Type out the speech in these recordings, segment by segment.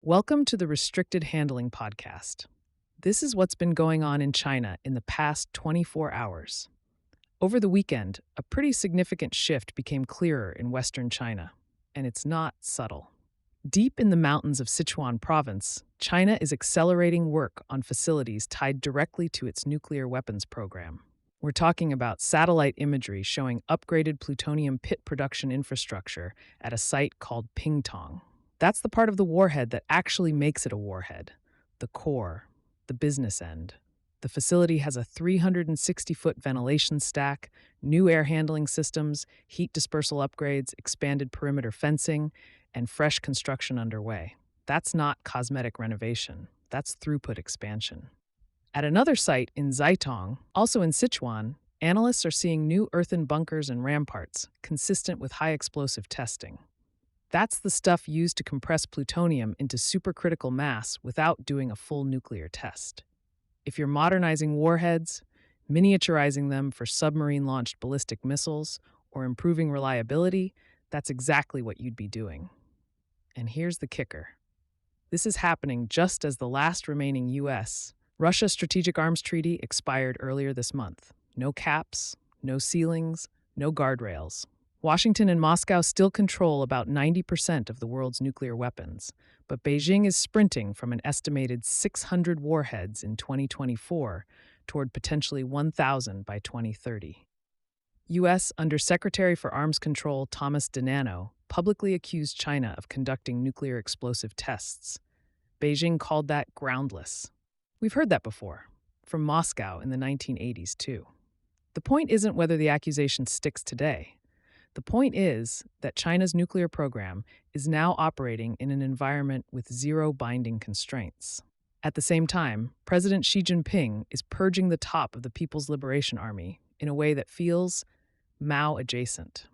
Welcome to the Restricted Handling Podcast. This is what's been going on in China in the past 24 hours. Over the weekend, a pretty significant shift became clearer in western China, and it's not subtle. Deep in the mountains of Sichuan Province, China is accelerating work on facilities tied directly to its nuclear weapons program. We're talking about satellite imagery showing upgraded plutonium pit production infrastructure at a site called Pingtong. That's the part of the warhead that actually makes it a warhead, the core, the business end. The facility has a 360-foot ventilation stack, new air handling systems, heat dispersal upgrades, expanded perimeter fencing, and fresh construction underway. That's not cosmetic renovation. That's throughput expansion. At another site in Zhaitong, also in Sichuan, analysts are seeing new earthen bunkers and ramparts, consistent with high explosive testing. That's the stuff used to compress plutonium into supercritical mass without doing a full nuclear test. If you're modernizing warheads, miniaturizing them for submarine-launched ballistic missiles, or improving reliability, that's exactly what you'd be doing. And here's the kicker. This is happening just as the last remaining U.S.-Russia Strategic Arms Treaty expired earlier this month. No caps, no ceilings, no guardrails. Washington and Moscow still control about 90% of the world's nuclear weapons, but Beijing is sprinting from an estimated 600 warheads in 2024 toward potentially 1,000 by 2030. U.S. Undersecretary for Arms Control Thomas DiNanno publicly accused China of conducting nuclear explosive tests. Beijing called that groundless. We've heard that before, from Moscow in the 1980s too. The point isn't whether the accusation sticks today. The point is that China's nuclear program is now operating in an environment with zero binding constraints. At the same time, President Xi Jinping is purging the top of the People's Liberation Army in a way that feels Mao-adjacent.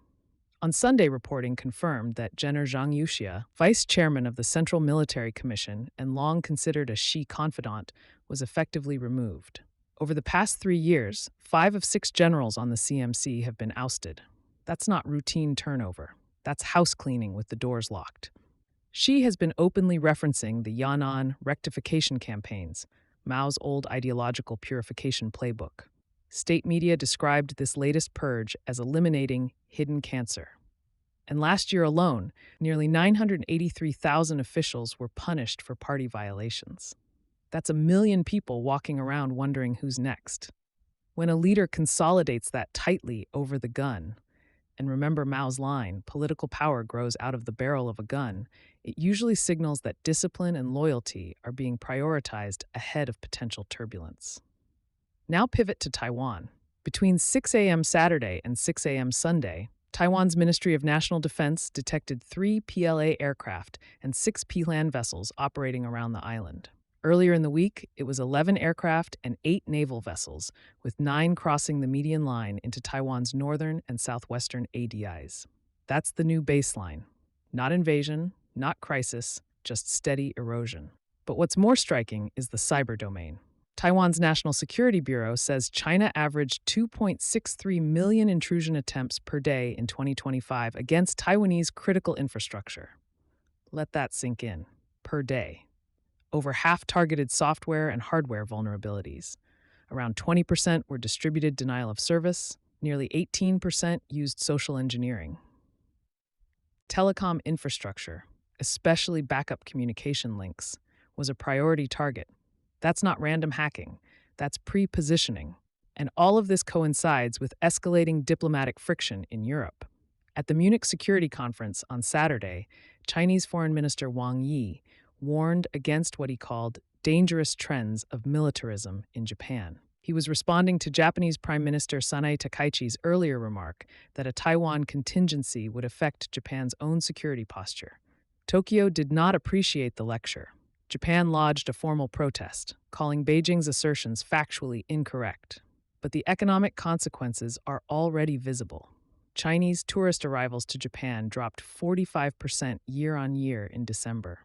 On Sunday, reporting confirmed that General Zhang Youxia, vice chairman of the Central Military Commission and long considered a Xi confidant, was effectively removed. Over the past 3 years, 5 of 6 generals on the CMC have been ousted. That's not routine turnover. That's house cleaning with the doors locked. Xi has been openly referencing the Yan'an rectification campaigns, Mao's old ideological purification playbook. State media described this latest purge as eliminating hidden cancer. And last year alone, nearly 983,000 officials were punished for party violations. That's 1 million people walking around wondering who's next. When a leader consolidates that tightly over the gun, and remember Mao's line, political power grows out of the barrel of a gun, it usually signals that discipline and loyalty are being prioritized ahead of potential turbulence. Now pivot to Taiwan. Between 6 a.m. Saturday and 6 a.m. Sunday, Taiwan's Ministry of National Defense detected 3 PLA aircraft and 6 PLAN vessels operating around the island. Earlier in the week, it was 11 aircraft and 8 naval vessels, with 9 crossing the median line into Taiwan's northern and southwestern ADIs. That's the new baseline. Not invasion, not crisis, just steady erosion. But what's more striking is the cyber domain. Taiwan's National Security Bureau says China averaged 2.63 million intrusion attempts per day in 2025 against Taiwanese critical infrastructure. Let that sink in. Per day. Over half targeted software and hardware vulnerabilities. Around 20% were distributed denial of service, nearly 18% used social engineering. Telecom infrastructure, especially backup communication links, was a priority target. That's not random hacking, that's pre-positioning. And all of this coincides with escalating diplomatic friction in Europe. At the Munich Security Conference on Saturday, Chinese Foreign Minister Wang Yi warned against what he called dangerous trends of militarism in Japan. He was responding to Japanese Prime Minister Sanae Takaichi's earlier remark that a Taiwan contingency would affect Japan's own security posture. Tokyo did not appreciate the lecture. Japan lodged a formal protest, calling Beijing's assertions factually incorrect. But the economic consequences are already visible. Chinese tourist arrivals to Japan dropped 45% year-on-year in December.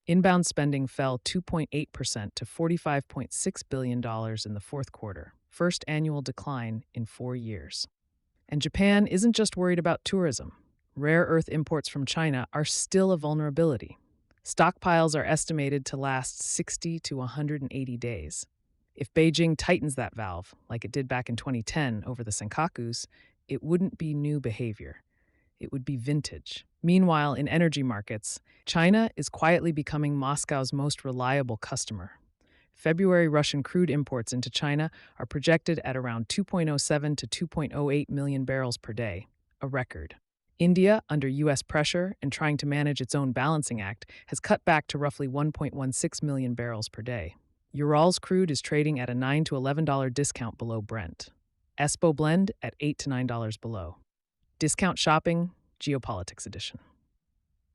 Inbound spending fell 2.8% to $45.6 billion in the fourth quarter, first annual decline in 4 years. And Japan isn't just worried about tourism. Rare earth imports from China are still a vulnerability. Stockpiles are estimated to last 60 to 180 days. If Beijing tightens that valve, like it did back in 2010 over the Senkakus, it wouldn't be new behavior. It would be vintage. Meanwhile, in energy markets, China is quietly becoming Moscow's most reliable customer. February Russian crude imports into China are projected at around 2.07 to 2.08 million barrels per day, a record. India, under U.S. pressure and trying to manage its own balancing act, has cut back to roughly 1.16 million barrels per day. Urals crude is trading at a $9 to $11 discount below Brent. Espo blend at $8 to $9 below. Discount shopping, geopolitics edition.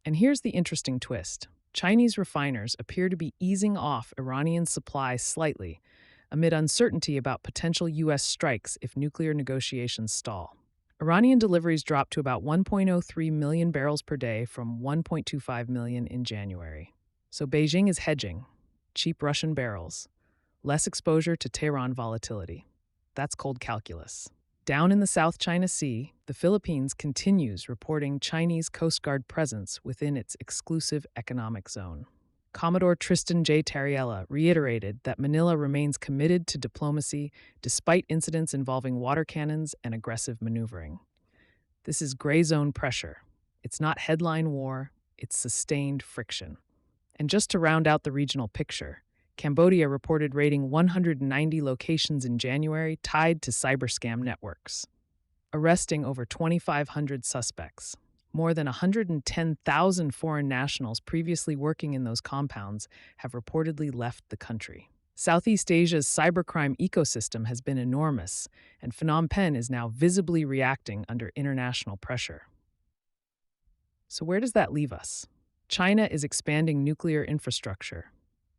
And here's the interesting twist. Chinese refiners appear to be easing off Iranian supply slightly amid uncertainty about potential U.S. strikes if nuclear negotiations stall. Iranian deliveries dropped to about 1.03 million barrels per day from 1.25 million in January. So Beijing is hedging cheap Russian barrels, less exposure to Tehran volatility. That's cold calculus. Down in the South China Sea, the Philippines continues reporting Chinese Coast Guard presence within its exclusive economic zone. Commodore Tristan J. Tariella reiterated that Manila remains committed to diplomacy despite incidents involving water cannons and aggressive maneuvering. This is gray zone pressure. It's not headline war, it's sustained friction. And just to round out the regional picture, Cambodia reported raiding 190 locations in January tied to cyber scam networks, arresting over 2,500 suspects. More than 110,000 foreign nationals previously working in those compounds have reportedly left the country. Southeast Asia's cybercrime ecosystem has been enormous, and Phnom Penh is now visibly reacting under international pressure. So where does that leave us? China is expanding nuclear infrastructure,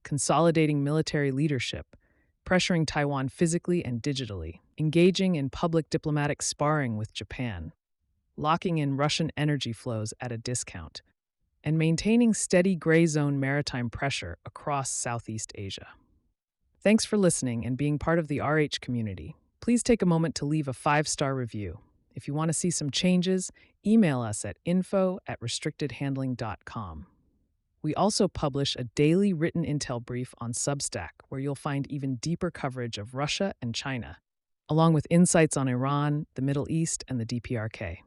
consolidating military leadership, pressuring Taiwan physically and digitally, engaging in public diplomatic sparring with Japan, locking in Russian energy flows at a discount, and maintaining steady gray zone maritime pressure across Southeast Asia. Thanks for listening and being part of the RH community. Please take a moment to leave a 5-star review. If you want to see some changes, email us at info@restrictedhandling.com. We also publish a daily written intel brief on Substack, where you'll find even deeper coverage of Russia and China, along with insights on Iran, the Middle East, and the DPRK.